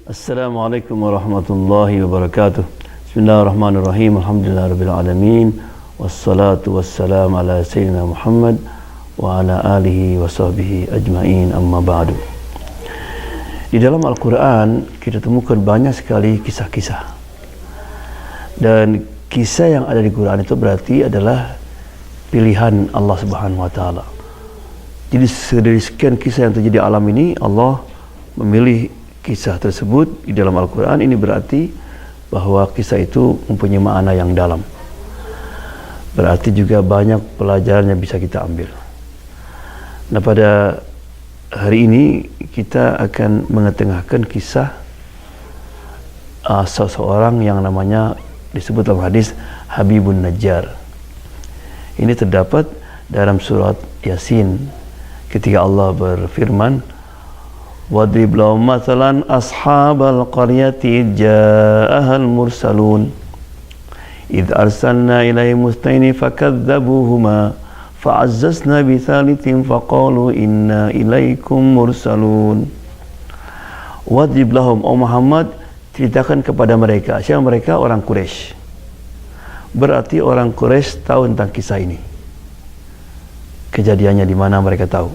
Assalamualaikum warahmatullahi wabarakatuh. Bismillahirrahmanirrahim. Alhamdulillahirrabbilalamin. Wassalatu wassalamu ala sayyidina Muhammad wa ala alihi wa sahbihi ajma'in, amma ba'du. Di dalam Al-Quran kita temukan banyak sekali kisah-kisah. Dan kisah yang ada di Quran itu berarti adalah pilihan Allah Subhanahu wa taala. Jadi dari sekian kisah yang terjadi alam ini, Allah memilih kisah tersebut di dalam Al-Quran. Ini berarti bahwa kisah itu mempunyai makna yang dalam. Berarti juga banyak pelajaran yang bisa kita ambil. Nah, pada hari ini kita akan mengetengahkan kisah seseorang yang namanya disebut dalam hadis Habibun Najjar. Ini terdapat dalam surat Yasin ketika Allah berfirman, وَاضْرِبْ لَهُمْ مَثَلًا أَصْحَابَ الْقَرْيَةِ إِذْ جَاءَهَا الْمُرْسَلُونَ إِذْ أَرْسَلْنَا إِلَيْهِمُ اثْنَيْنِ فَكَذَّبُوهُمَا فَعَزَّزْنَا بِثَالِثٍ فَقَالُوا إِنَّا إِلَيْكُمْ مُرْسَلُونَ. وَاضْرِبْ لَهُمْ, O Muhammad, ceritakan kepada mereka. Siapa mereka? Orang Quraisy. Berarti orang Quraisy tahu tentang kisah ini. Kejadiannya di mana mereka tahu.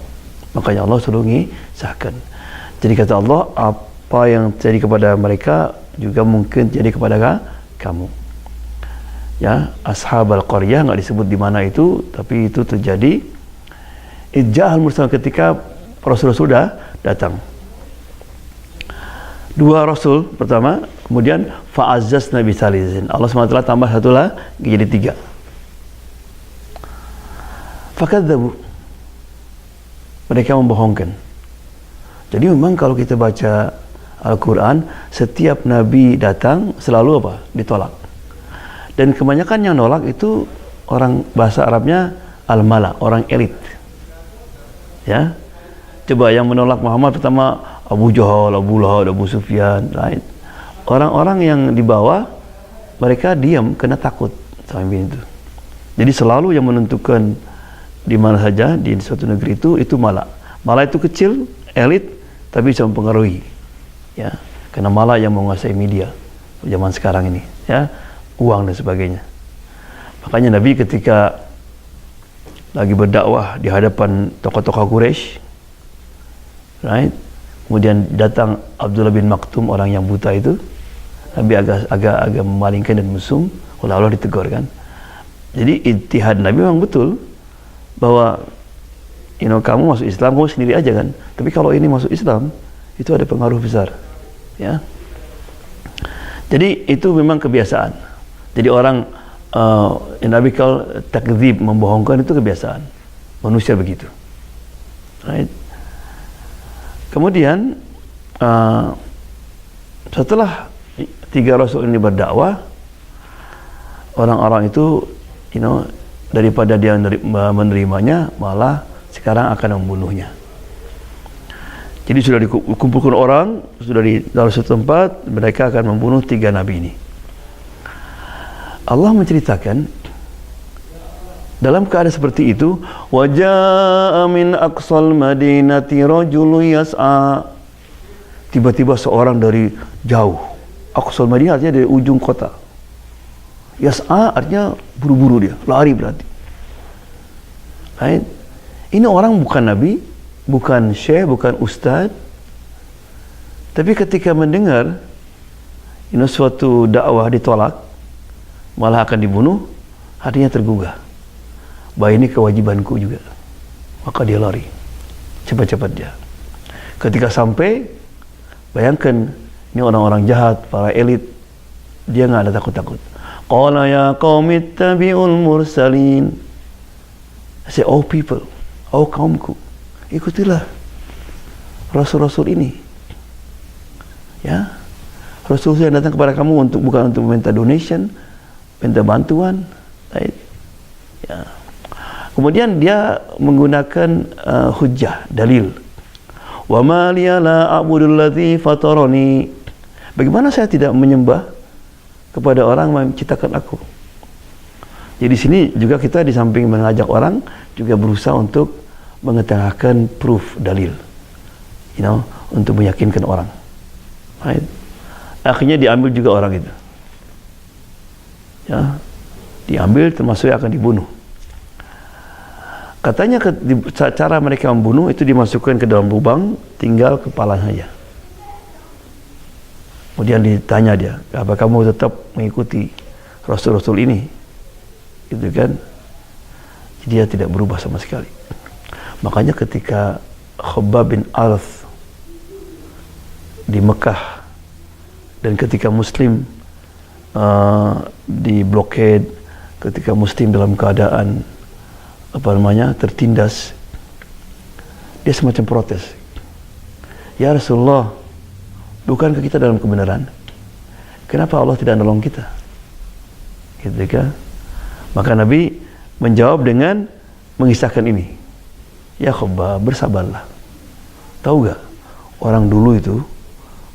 Makanya Allah suruh ngisahkan. Jadi kata Allah, apa yang terjadi kepada mereka juga mungkin terjadi kepada kamu. Ya, Ashabal Qaryah enggak disebut di mana itu, tapi itu terjadi. Ija'al mursal, ketika Rasul sudah datang. Dua Rasul pertama, kemudian fa'azzazna bisalizin. Allah SWT tambah satu lah, jadi tiga. Fakadzabu, mereka membohongkan. Jadi memang kalau kita baca Al-Quran, setiap Nabi datang selalu apa? Ditolak. Dan kebanyakan yang nolak itu orang, bahasa Arabnya al-mala, orang elit. Ya, coba yang menolak Muhammad pertama Abu Jahal, Abu Lahab, Abu Sufyan, right? Orang-orang yang di bawah, mereka diam kena takut sampai itu. Jadi selalu yang menentukan di mana saja di suatu negeri itu mala. Mala itu kecil, elit, tapi bisa mempengaruhi, ya, karena malah yang menguasai media zaman sekarang ini, ya, uang dan sebagainya. Makanya Nabi ketika lagi berdakwah di hadapan tokoh-tokoh Quraisy, right, kemudian datang Abdullah bin Maktum, orang yang buta itu. Nabi agak memalingkan dan mesum, Allah ditegur kan. Jadi ijtihad Nabi memang betul bahwa kamu masuk Islam, kamu sendiri aja kan. Tapi kalau ini masuk Islam, itu ada pengaruh besar. Ya. Jadi itu memang kebiasaan. Jadi orang yang Nabi kal takdzib, membohongkan, itu kebiasaan. Manusia begitu. Right? Kemudian setelah tiga Rasul ini berdakwah, orang-orang itu daripada dia menerimanya, malah sekarang akan membunuhnya. Jadi sudah dikumpulkan orang, sudah di dalam satu tempat, mereka akan membunuh tiga nabi ini. Allah menceritakan dalam keadaan seperti itu, waja'a min aqsal madinati rajulun yas'a. Tiba-tiba seorang dari jauh. Aqsal Madinah artinya dari ujung kota. Yas'a artinya buru-buru, dia lari berarti. Right? Ini orang bukan nabi, bukan syekh, bukan ustaz. Tapi ketika mendengar suatu dakwah ditolak, malah akan dibunuh, hatinya tergugah. Bahwa ini kewajibanku juga. Maka dia lari. Cepat-cepat dia. Ketika sampai, bayangkan ini orang-orang jahat, para elit, dia enggak ada takut-takut. Qala ya qaumi ittabi'ul mursalin. I say, oh people, oh kaumku, ikutilah Rasul-Rasul ini. Ya, Rasul yang datang kepada kamu bukan untuk meminta donation, minta bantuan. Right? Ya. Kemudian dia menggunakan hujjah, dalil. Wa ma liya la a'budul ladzi fatarani. Bagaimana saya tidak menyembah kepada orang yang menciptakan aku? Jadi di sini juga kita di samping mengajak orang juga berusaha untuk mengetengahkan proof, dalil, untuk meyakinkan orang. Right? Akhirnya diambil juga orang itu. Ya, diambil termasuk yang akan dibunuh. Katanya cara mereka membunuh itu dimasukkan ke dalam lubang, tinggal kepalanya saja. Kemudian ditanya dia, apa kamu tetap mengikuti Rasul-Rasul ini? Gitu kan? Dia tidak berubah sama sekali. Makanya ketika Khabbab bin Arth di Mekah dan ketika Muslim diblokade, ketika Muslim dalam keadaan tertindas, dia semacam protes. Ya Rasulullah, bukankah kita dalam kebenaran? Kenapa Allah tidak nolong kita? Gitu kan? Maka Nabi menjawab dengan mengisahkan ini. Ya Khabbab, bersabarlah. Tahu gak? Orang dulu itu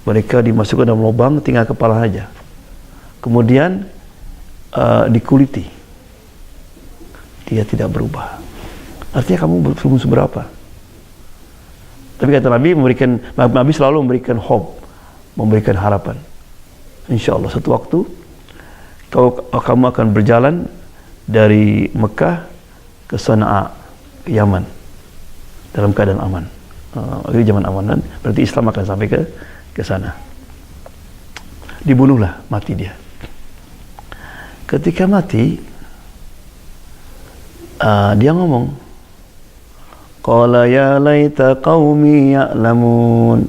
mereka dimasukkan dalam lubang tinggal kepala saja. Kemudian dikuliti. Dia tidak berubah. Artinya kamu belum seberapa. Tapi kata Nabi selalu memberikan hope, memberikan harapan. Insya Allah satu waktu kamu akan berjalan dari Mekah ke Sana'a, ke Yaman, dalam keadaan aman. Ini zaman amanan, berarti Islam akan sampai ke sana. Dibunuhlah, mati dia. Ketika mati, dia ngomong, qala ya laita qaumi ya'lamun.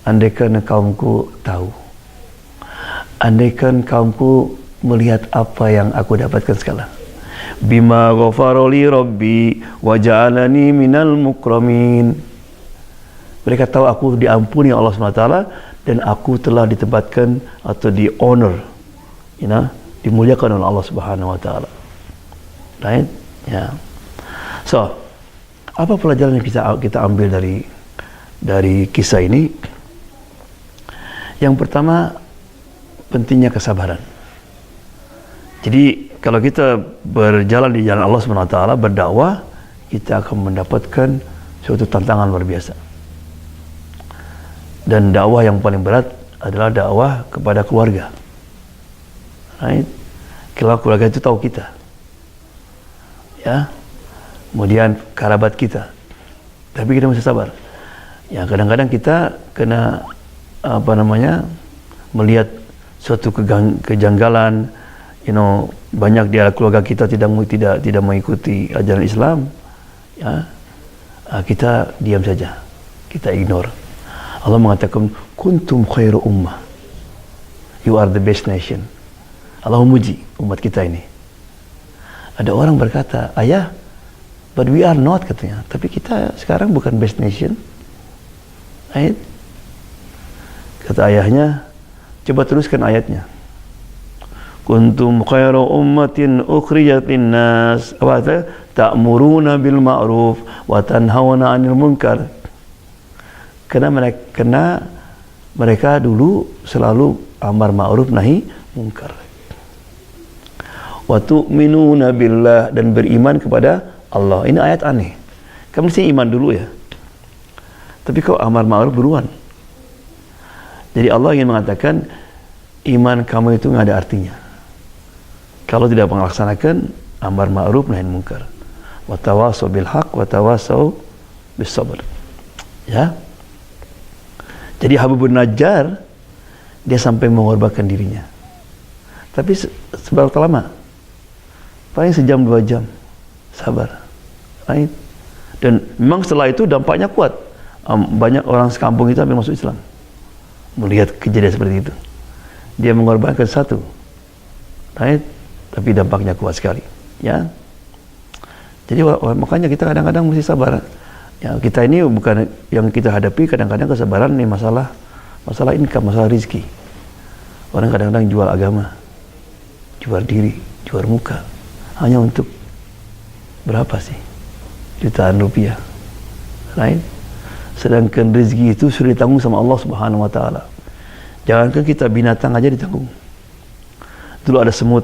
Andaikan kaumku tahu, andaikan kaumku melihat apa yang aku dapatkan sekarang. Bima ghafara li rabbi wa ja'alani minal mukramin. Mereka tahu aku diampuni Allah SWT dan aku telah ditempatkan atau di honor, dimuliakan oleh Allah Subhanahu wa taala. Right? Ya. So, apa pelajaran yang kita ambil dari kisah ini? Yang pertama, pentingnya kesabaran. Jadi, kalau kita berjalan di jalan Allah Subhanahu wa taala, berdakwah, kita akan mendapatkan suatu tantangan luar biasa. Dan dakwah yang paling berat adalah dakwah kepada keluarga. Right? Kalau keluarga itu tahu kita. Ya. Kemudian kerabat kita. Tapi kita mesti sabar. Ya, kadang-kadang kita kena melihat suatu kejanggalan, banyak di keluarga kita tidak mengikuti ajaran Islam. Ya. Kita diam saja. Kita ignore. Allah mengatakan kuntum khairu ummah. You are the best nation. Allah memuji umat kita ini. Ada orang berkata, ayah, but we are not, katanya. Tapi kita sekarang bukan best nation. Ayat. Kata ayahnya, coba teruskan ayatnya. Kuntum khairu ummatin ukhrijat linnas. Apa itu? Ta'muruna bil ma'ruf wa tanhauna 'anil munkar. Karena mereka dulu selalu amar ma'ruf nahi munkar. Wa tu'minuna billah, dan beriman kepada Allah. Ini ayat aneh. Kamu mesti iman dulu ya. Tapi kok amar ma'ruf beruan? Jadi Allah ingin mengatakan iman kamu itu nggak ada artinya kalau tidak melaksanakan amar ma'ruf nahi munkar. Wa tawasau bil haq wa tawasau bis sabr. Ya. Jadi Habib bin Najjar dia sampai mengorbankan dirinya. Tapi seberapa lama? Paling sejam 2 jam. Sabar. Right? Dan memang setelah itu dampaknya kuat. Banyak orang sekampung itu hampir masuk Islam. Melihat kejadian seperti itu. Dia mengorbankan satu. Right? Tapi dampaknya kuat sekali. Ya. Jadi makanya kita kadang-kadang mesti sabar. Ya, kita ini bukan yang kita hadapi, kadang-kadang kesabaran ini masalah income, masalah rizki. Orang kadang-kadang jual agama, jual diri, jual muka, hanya untuk berapa sih? Jutaan rupiah. Right? Sedangkan rezeki itu sudah ditanggung sama Allah Subhanahu wa taala. Jangankan kita, binatang aja ditanggung. Dulu ada semut.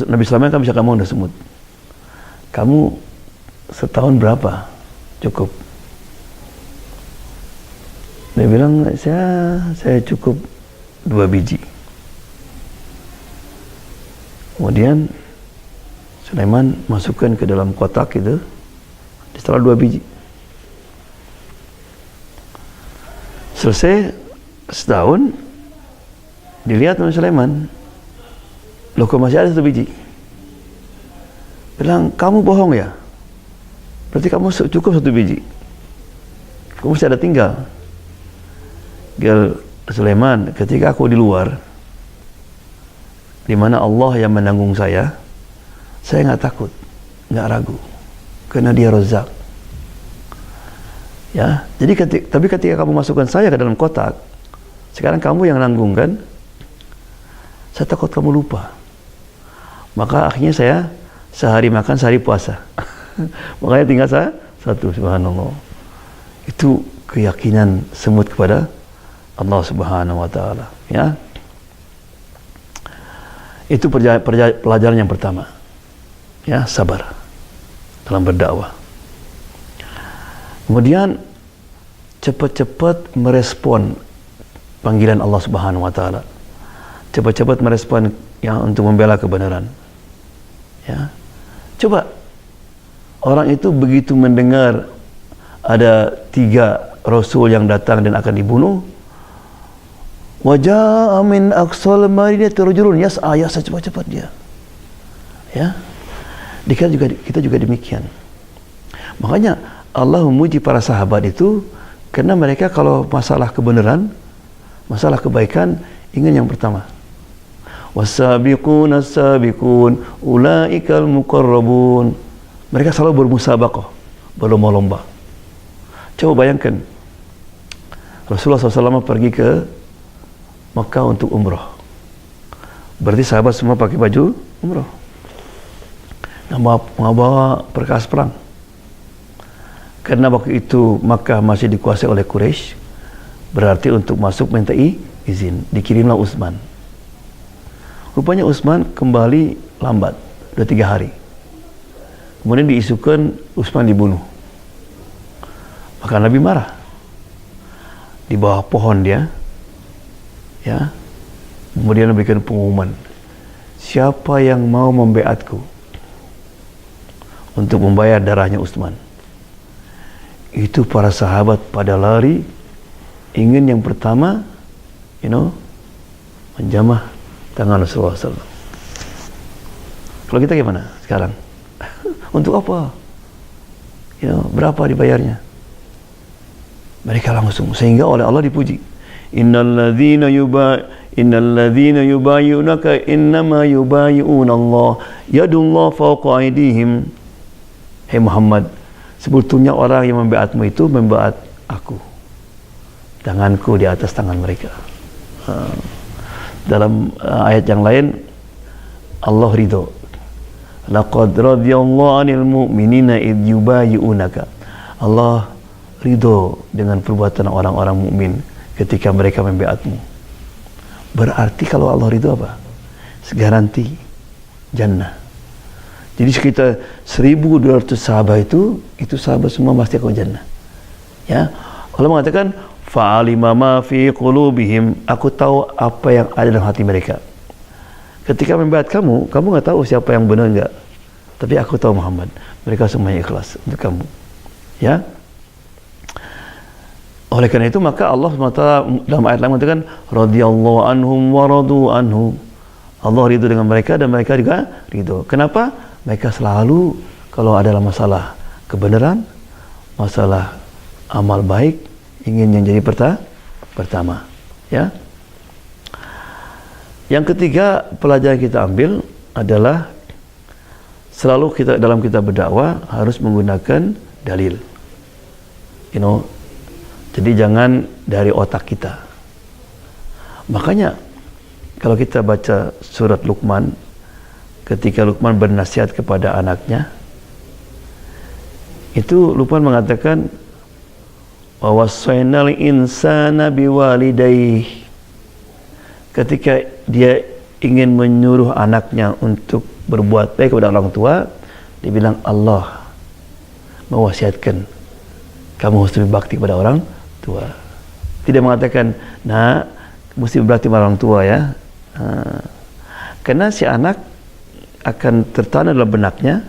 Nabi Sulaiman kan bisa kamu ada semut. Kamu setahun berapa? Cukup. Dia bilang, saya cukup 2 biji. Kemudian Sulaiman masukkan ke dalam kotak itu, setelah 2 biji. Selesai setahun, dilihat oleh Sulaiman, loh kok masih ada 1 biji? Bilang, kamu bohong ya? Berarti kamu cukup 1 biji. Kamu masih ada tinggal. Sulaiman, ketika aku di luar, di mana Allah yang menanggung saya nggak takut, nggak ragu, karena Dia Razzaq. Ya, jadi tapi ketika kamu masukkan saya ke dalam kotak, sekarang kamu yang nanggung kan? Saya takut kamu lupa. Maka akhirnya saya sehari makan, sehari puasa. Makanya tinggal saya 1, subhanallah. Itu keyakinan semut kepada Allah Subhanahu wa taala, ya. Itu pelajaran yang pertama. Ya, sabar dalam berdakwah. Kemudian cepat-cepat merespon panggilan Allah Subhanahu wa taala. Cepat-cepat merespon ya untuk membela kebenaran. Ya. Coba orang itu begitu mendengar ada 3 rasul yang datang dan akan dibunuh, wajah min aqsal madinati rajulun yas'a cepat-cepat dia. Ya. Kita juga demikian. Makanya Allah memuji para sahabat itu karena mereka kalau masalah kebenaran, masalah kebaikan ingin yang pertama. Was-sabiquna as-sabiqun ulaikal muqarrabun. Mereka selalu bermusabaqah, berlomba-lomba. Coba bayangkan Rasulullah SAW pergi ke Makkah untuk umrah. Berarti sahabat semua pakai baju umrah. Membawa perkas perang. Karena waktu itu Makkah masih dikuasai oleh Quraisy, berarti untuk masuk minta izin. Dikirimlah Utsman. Rupanya Utsman kembali lambat, udah 3 hari. Kemudian diisukan Utsman dibunuh. Maka Nabi marah. Di bawah pohon dia, ya. Kemudian memberikan pengumuman, siapa yang mau membeatku untuk membayar darahnya Utsman. Itu para sahabat pada lari, ingin yang pertama, menjamah tangan Rasulullah SAW. Kalau kita gimana sekarang? Untuk apa? Berapa dibayarnya? Mereka langsung, sehingga oleh Allah dipuji. Innal ladzina yubayyi'unaka innama yubayyi'una Allah yadullah fawqa aydihim. Hai Muhammad, sebetulnya orang yang membeatmu itu membeat aku. Tanganku di atas tangan mereka. Dalam ayat yang lain Allah ridho. Laqad radiyallahu 'anil mu'minina id yubayyi'unaka. Allah ridho dengan perbuatan orang-orang mukmin ketika mereka membeatmu. Berarti kalau Allah ridho apa? Garansi jannah. Jadi sekitar 1.200 sahabat itu sahabat semua pasti akan jannah. Ya. Allah mengatakan fa'alima ma fi qulubihim, aku tahu apa yang ada dalam hati mereka. Ketika membeat kamu enggak tahu siapa yang benar enggak. Tapi aku tahu Muhammad, mereka semuanya ikhlas untuk kamu. Ya. Oleh karena itu maka Allah SWT dalam ayat lain mengatakan radhiyallahu anhum wa radu anhu. Allah ridho dengan mereka dan mereka juga ridho. Kenapa? Mereka selalu kalau ada masalah kebenaran, masalah amal baik, ingin yang jadi pertama. Ya. Yang ketiga pelajaran kita ambil adalah selalu kita dalam kita berdakwah harus menggunakan dalil. Jadi jangan dari otak kita. Makanya kalau kita baca surat Luqman, ketika Luqman bernasihat kepada anaknya, itu Luqman mengatakan wa wassaynal insana biwalidayhi. Ketika dia ingin menyuruh anaknya untuk berbuat baik kepada orang tua, dia bilang Allah mewasiatkan kamu harus lebih bakti kepada orang tua. Tidak mengatakan, nah, mesti berarti orang tua ya. Karena si anak akan tertanam dalam benaknya,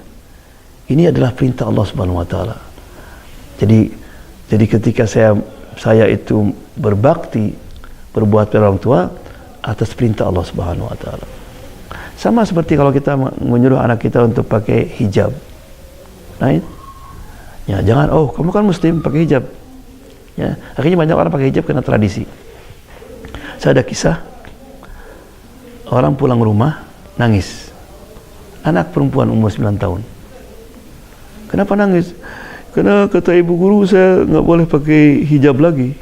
ini adalah perintah Allah Subhanahu wa taala. Jadi ketika saya itu berbakti, berbuat pada orang tua atas perintah Allah Subhanahu wa taala. Sama seperti kalau kita menyuruh anak kita untuk pakai hijab. Right? Ya, jangan, oh kamu kan muslim pakai hijab. Ya, akhirnya banyak orang pakai hijab karena tradisi. Saya ada kisah orang pulang rumah nangis. Anak perempuan umur 9 tahun. Kenapa nangis? Karena kata ibu guru saya nggak boleh pakai hijab lagi.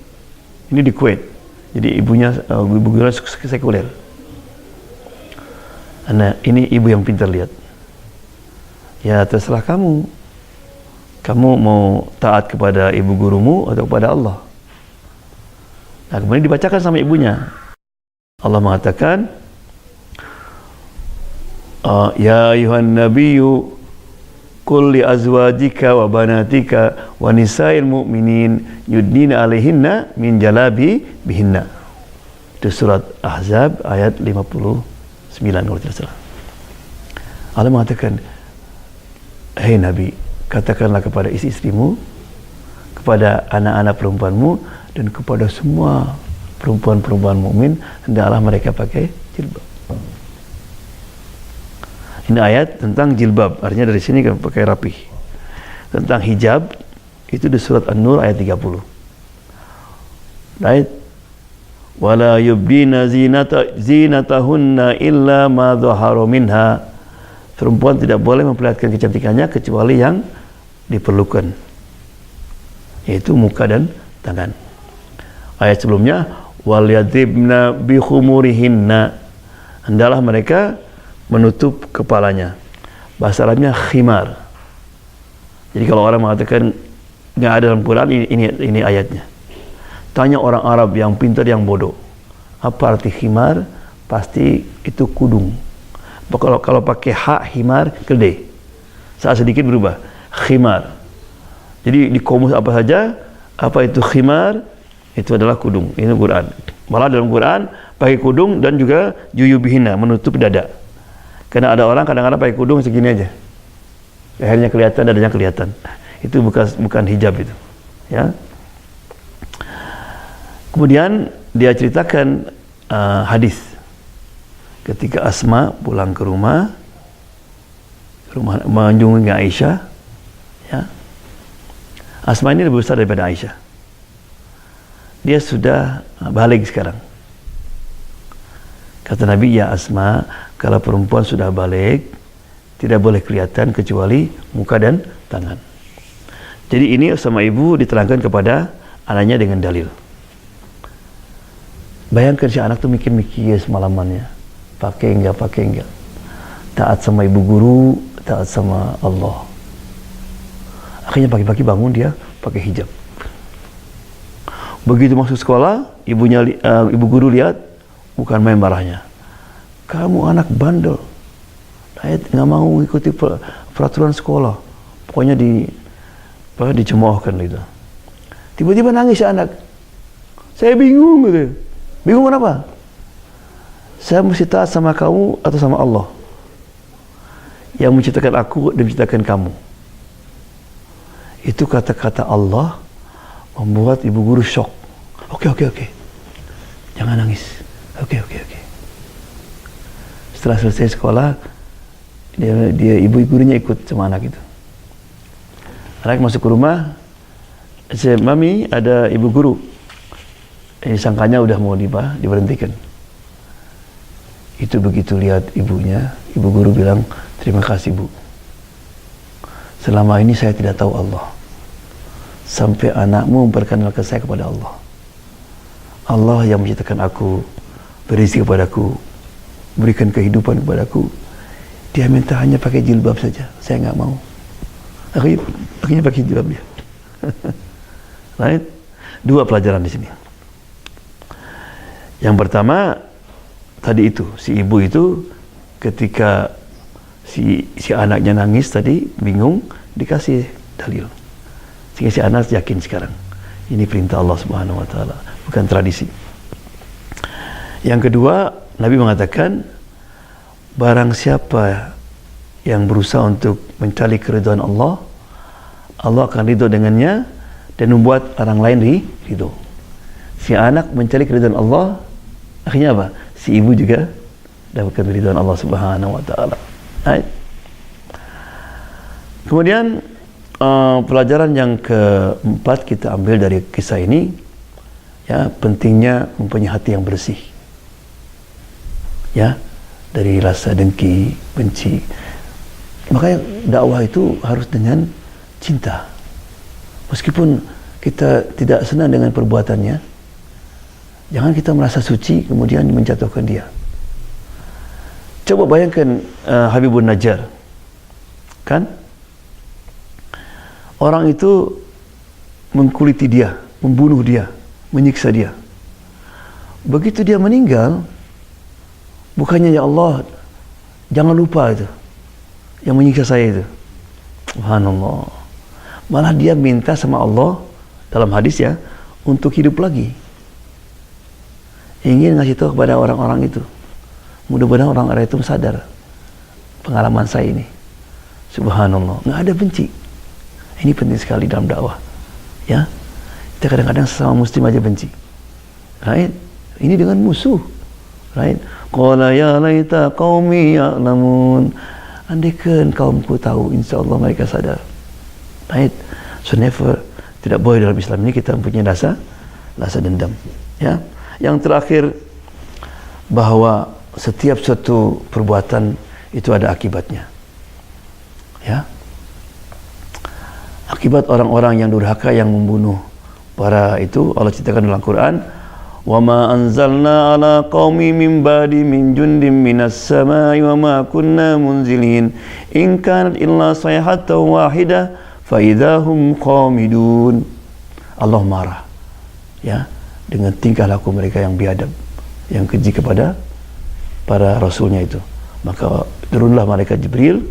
Ini di Kuwait. Jadi ibu guru sekuler. Nah, ini ibu yang pintar, lihat. Ya terserah kamu. Kamu mau taat kepada ibu gurumu atau kepada Allah. Nah, kemudian dibacakan sama ibunya. Allah mengatakan, ya ayuhan nabiyyu qul li azwajika wa banatika wa nisa'il mu'minin yudnina 'alaihinna min jalabi bihinna. Itu surat Ahzab ayat 59 kalau tidak salah. Allah mengatakan, hei Nabi, katakanlah kepada istri-istrimu, kepada anak-anak perempuanmu, dan kepada semua perempuan-perempuan mukmin, hendaklah mereka pakai jilbab. Ini ayat tentang jilbab, artinya dari sini kan pakai rapih. Tentang hijab, itu di surat An-Nur ayat 30. Ayat wala yubdina zinatahunna illa ma dhahara minha. Perempuan tidak boleh memperlihatkan kecantikannya kecuali yang diperlukan, yaitu muka dan tangan. Ayat sebelumnya wal yadribna bi khumurihinna, hendaklah mereka menutup kepalanya. Bahasa Arabnya khimar. Jadi kalau orang mengatakan nggak ada dalam Quran, ini ayatnya. Tanya orang Arab yang pintar, yang bodoh, apa arti khimar? Pasti itu kudung. Kalau pakai hak himar, gede. Saat sedikit berubah khimar. Jadi di komus apa saja, apa itu khimar? Itu adalah kudung. Ini Quran. Malah dalam Quran pakai kudung dan juga juyubihina, menutup dada. Karena ada orang kadang-kadang pakai kudung segini aja, lehernya kelihatan, dadanya kelihatan. Itu bukan hijab itu, ya. Kemudian dia ceritakan hadis ketika Asma pulang ke rumah mengunjungi Aisyah, ya. Asma ini lebih besar daripada Aisyah. Dia sudah balik sekarang. Kata Nabi, ya Asma, kalau perempuan sudah balik, tidak boleh kelihatan kecuali muka dan tangan. Jadi ini sama ibu diterangkan kepada anaknya dengan dalil. Bayangkan si anak tuh mikir-mikir semalamannya, pakai enggak, taat sama ibu guru, taat sama Allah. Akhirnya pagi-pagi bangun dia pakai hijab. Begitu masuk sekolah, ibu guru lihat, bukan main marahnya. Kamu anak bandel, nggak mau ikuti peraturan sekolah, pokoknya dicemoohkan gitu. Tiba-tiba nangis si anak. Saya bingung gitu. Bingung kenapa? Saya mesti taat sama kamu atau sama Allah yang menciptakan aku dan menciptakan kamu. Itu kata-kata Allah membuat ibu guru shock. Oke. Jangan nangis. Oke. Setelah selesai sekolah, dia ibu gurunya ikut sama anak itu. Anak masuk ke rumah, Mami ada ibu guru. Sangkanya udah mau diberhentikan. Itu begitu lihat ibunya, ibu guru bilang, terima kasih Bu. Selama ini saya tidak tahu Allah. Sampai anakmu memperkenalkan saya kepada Allah. Allah yang menciptakan aku, berisi kepadaku, berikan kehidupan kepadaku. Dia minta hanya pakai jilbab saja, saya nggak mau. Akhirnya pakai jilbab dia. Right? Dua pelajaran di sini. Yang pertama tadi itu, si ibu itu ketika si anaknya nangis tadi bingung, dikasih dalil. Sehingga si anak yakin sekarang. Ini perintah Allah Subhanahu wa taala, bukan tradisi. Yang kedua, Nabi mengatakan barang siapa yang berusaha untuk mencari keridhaan Allah, Allah akan ridho dengannya dan membuat orang lain ridho. Si anak mencari keridhaan Allah, akhirnya apa? Si ibu juga dapatkan keridhaan Allah Subhanahu wa taala. Kemudian pelajaran yang keempat kita ambil dari kisah ini, ya, pentingnya mempunyai hati yang bersih. Ya, dari rasa dengki, benci. Makanya dakwah itu harus dengan cinta. Meskipun kita tidak senang dengan perbuatannya, jangan kita merasa suci kemudian menjatuhkan dia. Coba bayangkan Habibun Najjar, kan? Orang itu mengkuliti dia, membunuh dia, menyiksa dia. Begitu dia meninggal, bukannya ya Allah, jangan lupa itu yang menyiksa saya itu. Subhanallah. Malah dia minta sama Allah dalam hadis, ya, untuk hidup lagi. Ingin ngasih tahu kepada orang-orang itu. Mudah-mudahan orang-orang itu sadar pengalaman saya ini. Subhanallah, nggak ada benci. Ini penting sekali dalam dakwah. Ya, kita kadang-kadang sesama muslim aja benci. Right? Ini dengan musuh. Right? Qala ya laita qaumi ya'lamun. Andaikan kaumku tahu, insya Allah mereka sadar. Right? So never, tidak boleh dalam Islam ini kita mempunyai rasa dendam. Ya. Yang terakhir, bahwa setiap suatu perbuatan itu ada akibatnya. Ya. Akibat orang-orang yang durhaka yang membunuh para itu, Allah ceritakan dalam Quran, wa ma anzalna ala qaumi min ba'di min jundim minas samai wa ma kunna munzilin in kanat illa sayhatan wahidah fa idahum qamidun. Allah marah, ya, dengan tingkah laku mereka yang biadab, yang keji kepada para rasulnya itu. Maka turunlah malaikat Jibril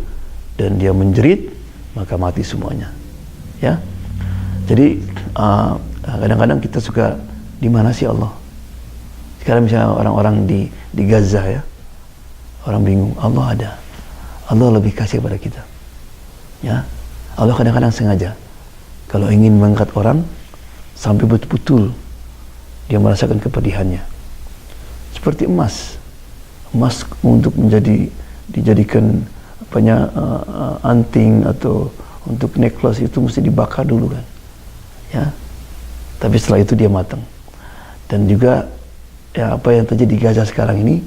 dan dia menjerit, maka mati semuanya. Ya, jadi kadang-kadang kita suka, di mana sih Allah? Sekarang misalnya orang-orang di Gaza, ya, orang bingung. Allah ada. Allah lebih kasih kepada kita. Ya, Allah kadang-kadang sengaja kalau ingin mengangkat orang sampai betul-betul dia merasakan kepedihannya. Seperti emas untuk dijadikan anting atau untuk necklace itu mesti dibakar dulu, kan, ya. Tapi setelah itu dia matang. Dan juga, ya, apa yang terjadi di Gaza sekarang ini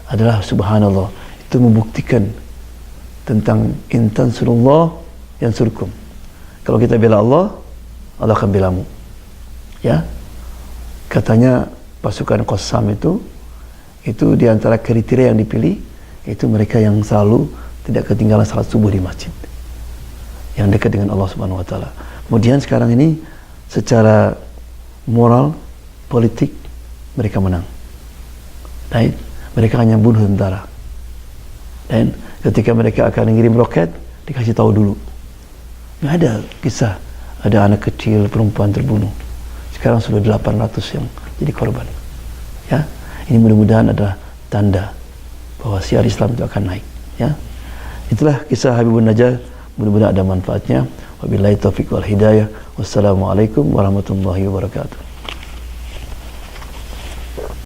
adalah subhanallah, itu membuktikan tentang intan surullah yang surkum. Kalau kita bela Allah, Allah akan belamu. Ya, katanya pasukan Qassam itu di antara kriteria yang dipilih itu mereka yang selalu tidak ketinggalan salat subuh di masjid, yang dekat dengan Allah Subhanahu wa taala. Kemudian sekarang ini secara moral, politik mereka menang. Dan mereka hanya bunuh tentara. Dan ketika mereka akan mengirim roket, dikasih tahu dulu. Nggak ada kisah ada anak kecil, perempuan terbunuh. Sekarang sudah 800 yang jadi korban. Ya, ini mudah-mudahan adalah tanda bahwa syiar Islam itu akan naik. Ya, itulah kisah Habibun Najjar. Mudah-mudahan ada manfaatnya. Wabillahi taufiq wal hidayah. Wassalamualaikum warahmatullahi wabarakatuh.